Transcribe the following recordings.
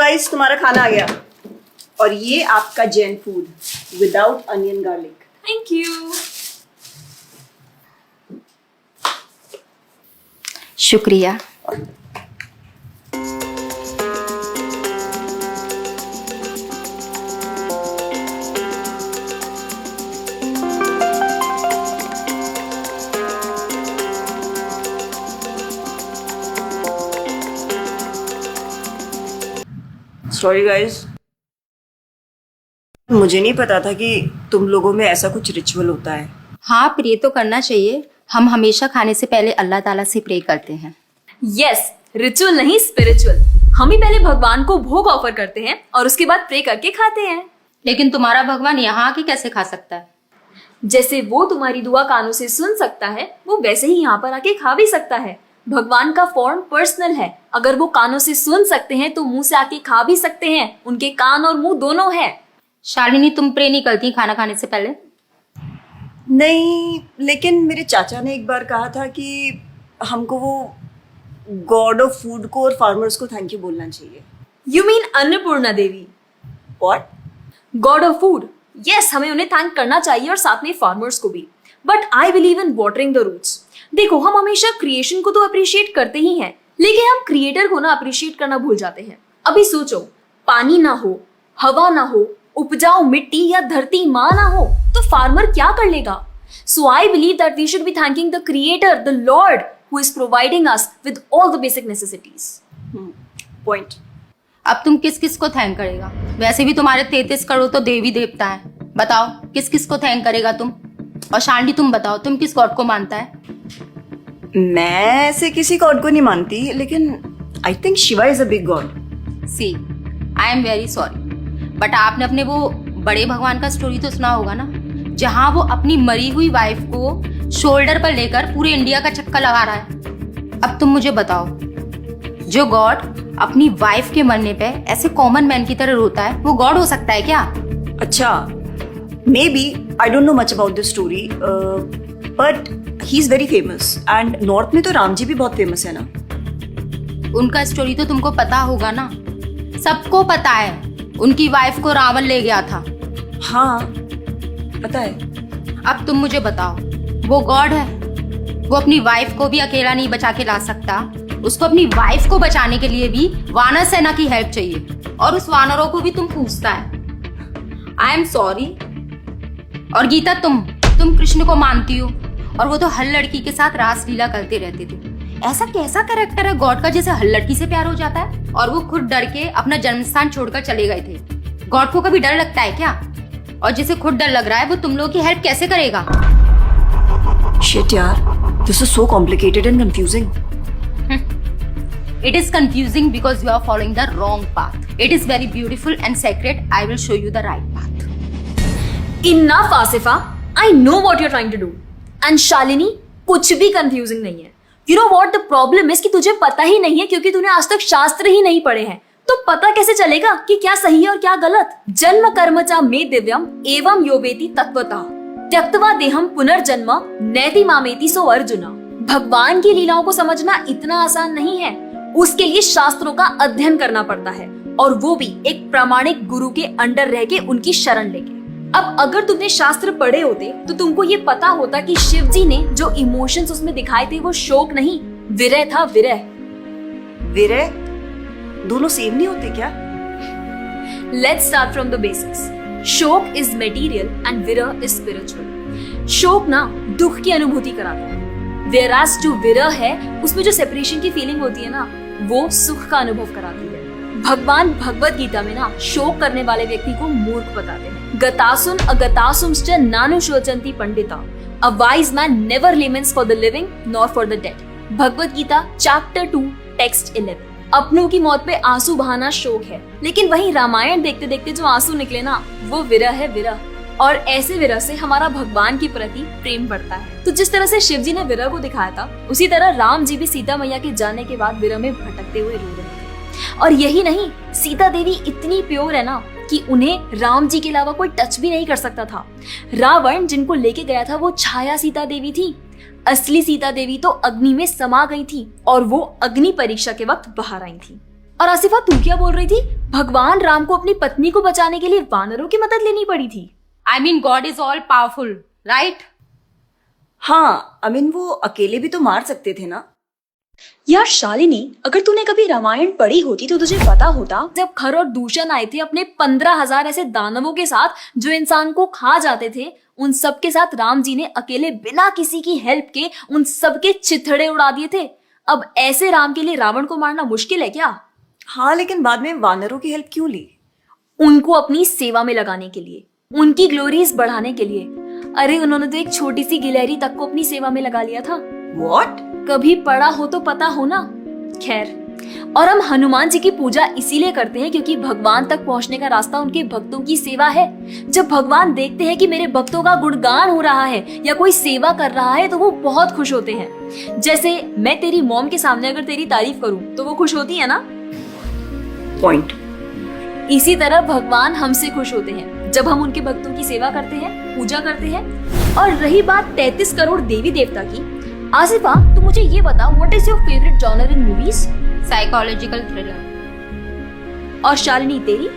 Guys, तुम्हारा खाना आ गया और ये आपका Jain food without onion garlic. Thank you. शुक्रिया। सॉरी गाइस, मुझे नहीं पता था कि तुम लोगों में ऐसा कुछ रिचुअल होता है। हाँ, प्रे तो करना चाहिए। हम हमेशा खाने से पहले अल्लाह ताला से प्रे करते हैं। यस, रिचुअल नहीं स्पिरिचुअल। हम ही पहले भगवान को भोग ऑफर करते हैं और उसके बाद प्रे करके खाते हैं। लेकिन तुम्हारा भगवान यहाँ आके कैसे खा सकता है? जैसे वो तुम्हारी दुआ कानों से सुन सकता है, वो वैसे ही यहाँ पर आके खा भी सकता है। भगवान का फॉर्म पर्सनल है। अगर वो कानों से सुन सकते हैं तो मुंह से आके खा भी सकते हैं। उनके कान और मुंह दोनों है। शालिनी, तुम प्रे नहीं करती खाना खाने से पहले? नहीं, लेकिन मेरे चाचा ने एक बार कहा था कि हमको वो गॉड ऑफ फूड को और फार्मर्स को थैंक यू बोलना चाहिए। You mean Annapurna Devi? What? God of food. Yes, हमें उन्हें थैंक करना चाहिए और साथ में फार्मर्स को भी। But I believe in watering the roots. देखो, हम हमेशा क्रिएशन को तो अप्रिशिएट करते ही हैं, लेकिन हम क्रिएटर को ना अप्रिशिएट करना भूल जाते हैं। अभी सोचो, पानी ना हो, हवा ना हो, उपजाऊ मिट्टी या धरती माँ ना हो, तो फार्मर क्या कर लेगा? So I believe that we should be thanking the creator, the lord who is providing us with all the basic necessities. Point. अब तुम किस किस को थैंक करेगा? वैसे भी तुम्हारे 33 करोड़ तो देवी देवता है। बताओ, किस किस को थैंक करेगा तुम? और शांडी, तुम बताओ, तुम किस गॉड को मानता है? मैं ऐसे किसी गॉड को नहीं मानती, लेकिन I think Shiva is a big god. See, I am very sorry, but आपने अपने वो बड़े भगवान का स्टोरी तो सुना होगा ना, जहां वो अपनी मरी हुई वाइफ को शोल्डर पर लेकर पूरे इंडिया का चक्कर लगा रहा है। अब तुम मुझे बताओ, जो गॉड अपनी वाइफ के मरने पे ऐसे कॉमन मैन की तरह रोता है, वो गॉड हो सकता है क्या? अच्छा, may be, I don't know much about this story, but he is very famous and north में तो राम जी भी बहुत फेमस है ना। उनका स्टोरी तो तुमको पता होगा ना, सबको पता है। उनकी वाइफ को रावण ले गया था। हाँ, पता है। अब तुम मुझे बताओ, वो गॉड है? वो अपनी वाइफ को भी अकेला नहीं बचा के ला सकता। उसको अपनी वाइफ को बचाने के लिए भी वानर सेना की हेल्प चाहिए, और उस वानरों को भी तुम पूछता है। I am sorry. और गीता, तुम कृष्ण को मानती हो, और वो तो हर लड़की के साथ रासलीला करते रहते थे। ऐसा कैसा कैरेक्टर है गॉड का जिसे हर लड़की से प्यार हो जाता है? और वो खुद डर के अपना जन्मस्थान छोड़कर चले गए थे। गॉड को कभी डर लगता है क्या? और जिसे खुद डर लग रहा है, वो तुम लोगों की हेल्प कैसे करेगा? शिट यार, this is so complicated and confusing. It is confusing because you are following the wrong path. It is very beautiful and sacred. I will show you the right path. Enough, Asifa. I know what you're trying to do. And Shalini, कुछ भी confusing नहीं है। You know what the problem is कि तुझे पता ही नहीं है, क्योंकि तूने आज तक शास्त्र ही नहीं पढ़े हैं। तो पता कैसे चलेगा कि क्या सही है और क्या गलत? जन्म कर्म च मे दिव्यम एवं योवेति तत्वतः त्यक्त्वा देहम पुनर्जन्म नैति मामेति सो अर्जुना। भगवान की लीलाओं को समझना इतना आसान नहीं है। उसके लिए शास्त्रों का अध्ययन करना पड़ता है, और वो भी एक प्रामाणिक गुरु के अंडर रह के, उनकी शरण लेके। अब अगर तुमने शास्त्र पढ़े होते तो तुमको ये पता होता कि शिव जी ने जो इमोशंस उसमें दिखाए थे वो शोक नहीं, विरह था। विरह विरह दोनों सेम नहीं होते क्या? Let's start from the basics. शोक इज मटेरियल एंड विरह इज स्पिरिचुअल। शोक ना दुख की अनुभूति कराता है, whereas जो विरह है उसमें जो सेपरेशन की फीलिंग होती है ना, वो सुख का अनुभव कराती है। भगवान भगवत गीता में ना शोक करने वाले व्यक्ति को मूर्ख बताते हैं। गतासुन अगतासुंश्च नानुशोचन्ति Pandita. A wise man never laments for the living nor for the dead. Bhagavad Gita chapter 2 text 11। अपनों की मौत पे आंसू बहाना शोक है, लेकिन वहीं रामायण देखते देखते जो आंसू निकले ना, वो विरह है, विरह। और ऐसे विरह से हमारा भगवान के प्रति प्रेम बढ़ता है। तो जिस तरह से शिव जी ने विरह को दिखाया था, उसी तरह राम जी भी सीता मैया के जाने के बाद विरह में भटकते हुए रो रहे थे। और यही नहीं, सीता देवी इतनी प्योर है ना कि उन्हें राम जी के अलावा कोई टच भी नहीं कर सकता था। रावण जिनको लेके गया था वो छाया सीता देवी थी। असली सीता देवी तो अग्नि में समा गई थी और वो अग्नि परीक्षा के वक्त बाहर आई थी। और आसिफा, तू क्या बोल रही थी? भगवान राम को अपनी पत्नी को बचाने के लिए वानरों की मदद लेनी पड़ी थी। I mean God is all powerful, right? हाँ, आई मीन वो अकेले भी तो मार सकते थे ना। यार शालिनी, अगर तूने कभी रामायण पढ़ी होती तो तुझे पता होता जब खर और दूषण आए थे अपने 15,000 ऐसे दानवों के साथ जो इंसान को खा जाते थे, उन सब के साथ राम जी ने अकेले बिना किसी की हेल्प के उन सब के चिथड़े उड़ा दिए थे। अब ऐसे राम के लिए रावण को मारना मुश्किल है क्या? हाँ, लेकिन बाद में वानरों की हेल्प क्यों ली? उनको अपनी सेवा में लगाने के लिए, उनकी ग्लोरीज बढ़ाने के लिए। अरे उन्होंने तो एक छोटी सी गिलहरी तक को अपनी सेवा में लगा लिया था। What? कभी पढ़ा हो तो पता हो ना। खैर, और हम हनुमान जी की पूजा इसीलिए करते हैं क्योंकि भगवान तक पहुंचने का रास्ता उनके भक्तों की सेवा है। जब भगवान देखते हैं कि मेरे भक्तों का गुणगान हो रहा है या कोई सेवा कर रहा है तो वो बहुत खुश होते हैं। जैसे मैं तेरी मॉम के सामने अगर तेरी तारीफ करूं तो वो खुश होती है ना। पॉइंट। इसी तरह भगवान हमसे खुश होते हैं जब हम उनके भक्तों की सेवा करते हैं, पूजा करते हैं। और रही बात 33 करोड़ देवी देवता की, आसिफा तू मुझे ये बता, what is your favourite genre in movies? Psychological thriller. और शालिनी तेरी?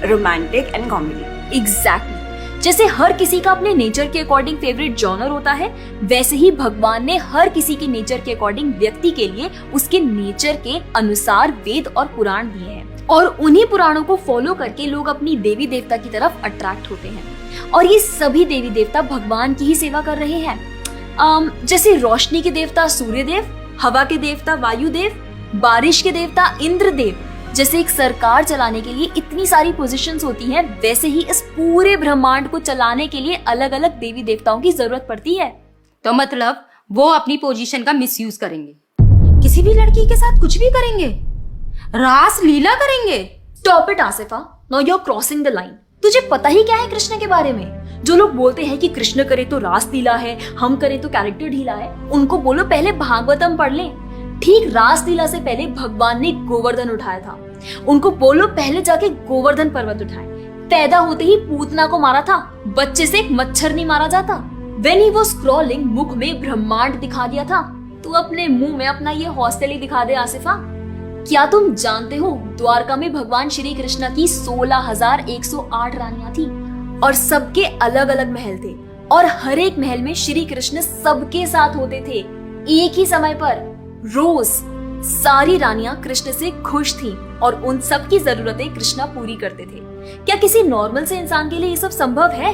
Romantic and comedy. एग्जैक्टली। जैसे हर किसी का अपने नेचर के अकॉर्डिंग फेवरेट जॉनर होता है, वैसे ही भगवान ने हर किसी के नेचर के अकॉर्डिंग व्यक्ति के लिए उसके नेचर के अनुसार वेद और पुराण दिए हैं। और उन्हीं पुराणों को फॉलो करके लोग अपनी देवी देवता की तरफ अट्रैक्ट होते हैं। और ये सभी देवी देवता भगवान की ही सेवा कर रहे हैं। जैसे रोशनी के देवता सूर्यदेव, हवा के देवता वायुदेव, बारिश के देवता इंद्रदेव। जैसे एक सरकार चलाने के लिए इतनी सारी पोजीशंस होती हैं, वैसे ही इस पूरे ब्रह्मांड को चलाने के लिए अलग अलग देवी देवताओं की जरूरत पड़ती है। तो मतलब वो अपनी पोजीशन का मिसयूज करेंगे, किसी भी लड़की के साथ कुछ भी करेंगे, रास लीला करेंगे। Stop it Asifa, now you are crossing the line. तुझे पता ही क्या है कृष्ण के बारे में? जो लोग बोलते हैं कि कृष्ण करे तो रास लीला है, हम करे तो कैरेक्टर ढीला है, उनको बोलो पहले भागवतम पढ़ लें। ठीक रास लीला से पहले भगवान ने गोवर्धन उठाया था। उनको बोलो पहले जाके गोवर्धन पर्वत उठाए। पैदा होते ही पूतना को मारा था, बच्चे से एक मच्छर नहीं मारा जाता। When he was crawling, मुख में ब्रह्मांड दिखा दिया था। तू अपने मुंह में अपना ये हॉस्टल ही दिखा दे आसिफा। क्या तुम जानते हो द्वारका में भगवान श्री कृष्ण की 16,108 रानियां थी और सबके अलग अलग महल थे और हर एक महल में श्री कृष्ण सबके साथ होते थे एक ही समय पर। रोज सारी रानियां कृष्ण से खुश थीं और उन सब की जरूरतें कृष्णा पूरी करते थे। क्या किसी नॉर्मल से इंसान के लिए ये सब संभव है?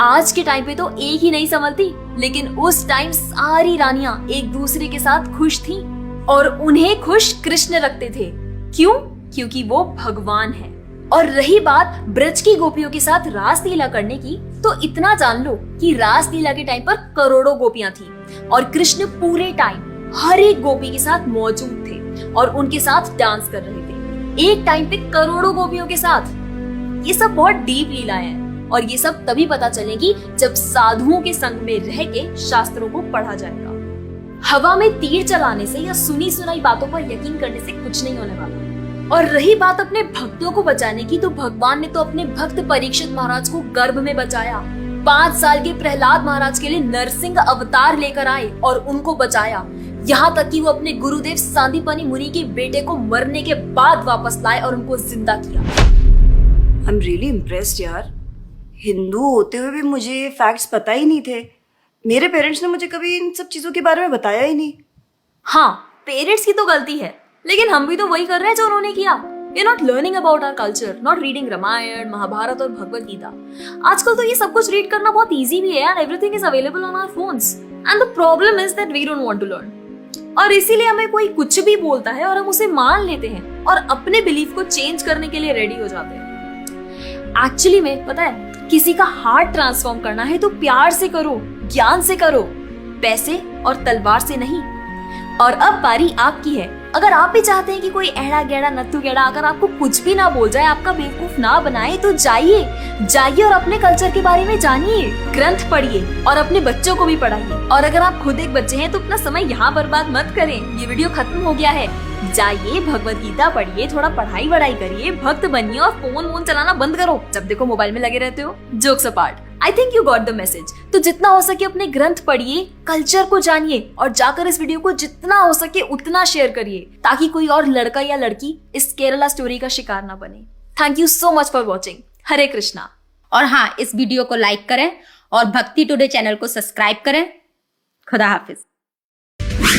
आज के टाइम पे तो एक ही नहीं संभलती, लेकिन उस टाइम सारी रानियां एक दूसरे के साथ खुश थीं और उन्हें खुश कृष्ण रखते थे। क्यों? क्योंकि वो भगवान है। और रही बात ब्रज की गोपियों के साथ रास लीला करने की, तो इतना जान लो कि रास लीला के टाइम पर करोड़ों गोपियां थी और कृष्ण पूरे टाइम हर एक गोपी के साथ मौजूद थे और उनके साथ डांस कर रहे थे एक टाइम पे करोड़ों गोपियों के साथ। ये सब बहुत डीप लीलाएं हैं और ये सब तभी पता चलेगी जब साधुओं के संग में रह के शास्त्रों को पढ़ा जाएगा। हवा में तीर चलाने से या सुनी सुनाई बातों पर यकीन करने से कुछ नहीं होने वाला। और रही बात अपने भक्तों को बचाने की, तो भगवान ने तो अपने भक्त परीक्षित महाराज को गर्भ में बचाया। 5 साल के प्रहलाद महाराज के लिए नरसिंह अवतार लेकर आए और उनको बचाया। यहाँ तक कि वो अपने गुरुदेव सांदीपनी मुनि के बेटे को मरने के बाद वापस लाए और उनको जिंदा किया। आई एम रियली इम्प्रेस्ड यार। हिंदू होते हुए भी मुझे ये फैक्ट्स पता ही नहीं थे। मेरे पेरेंट्स ने मुझे कभी इन सब चीजों के बारे में बताया ही नहीं। हाँ, पेरेंट्स की तो गलती है, लेकिन हम भी तो वही कर रहे हैं जो उन्होंने किया। We are not learning about our culture, not reading Ramayan, Mahabharat और भगवत गीता। आजकल तो ये सब कुछ रीड करना बहुत इजी भी है and everything is available on our phones. And the problem is that we don't want to learn. और इसीलिए हमें कोई कुछ भी बोलता है और हम उसे मान लेते हैं और अपने बिलीफ को चेंज करने के लिए रेडी हो जाते हैं। एक्चुअली में पता है, किसी का हार्ट ट्रांसफॉर्म करना है तो प्यार से करो, ज्ञान से करो, पैसे और तलवार से नहीं। और अब बारी आपकी है। अगर आप भी चाहते हैं कि कोई एड़ा गेड़ा नत्थु गेड़ा अगर आपको कुछ भी ना बोल जाए, आपका बेवकूफ ना बनाए, तो जाइए और अपने कल्चर के बारे में जानिए, ग्रंथ पढ़िए और अपने बच्चों को भी पढ़ाइए। और अगर आप खुद एक बच्चे हैं तो अपना समय यहाँ बर्बाद मत करें। ये वीडियो खत्म हो गया है, जाइए भगवत गीता पढ़िए, थोड़ा पढ़ाई वढ़ाई करिए, भक्त बनिए और फोन चलाना बंद करो। जब देखो मोबाइल में लगे रहते हो। Jokes apart. I think you got the message. तो जितना हो सके अपने ग्रंथ पढ़िए, कल्चर को जानिए और जाकर इस वीडियो को जितना हो सके उतना शेयर करिए ताकि कोई और लड़का या लड़की इस केरला स्टोरी का शिकार ना बने। Thank you so much for watching. Hare Krishna. और हाँ, इस वीडियो को लाइक करें और भक्ति टुडे चैनल को सब्सक्राइब करें। खुदा हाफिज।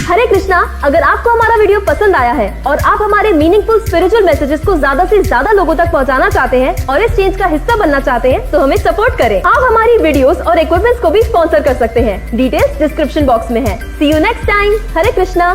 हरे कृष्णा। अगर आपको हमारा वीडियो पसंद आया है और आप हमारे मीनिंगफुल स्पिरिचुअल मैसेजेस को ज्यादा से ज्यादा लोगों तक पहुंचाना चाहते हैं और इस चेंज का हिस्सा बनना चाहते हैं तो हमें सपोर्ट करें। आप हमारी वीडियोस और इक्विपमेंट्स को भी स्पॉन्सर कर सकते हैं। डिटेल्स डिस्क्रिप्शन बॉक्स में है। See you next time. Hare Krishna.